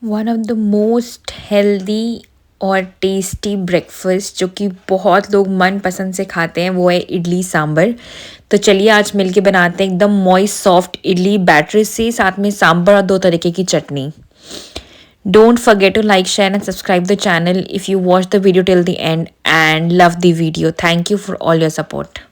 One of the most healthy और tasty breakfast जो कि बहुत लोग मन पसंद से खाते हैं वो है इडली सांभर। तो चलिए आज मिलके बनाते हैं एकदम मॉइस्ट सॉफ्ट इडली बैटर से, साथ में सांभर और 2 तरीके की चटनी। Don't forget to like, share and subscribe the channel if you watch the video till the end and love the video. Thank you for all your support.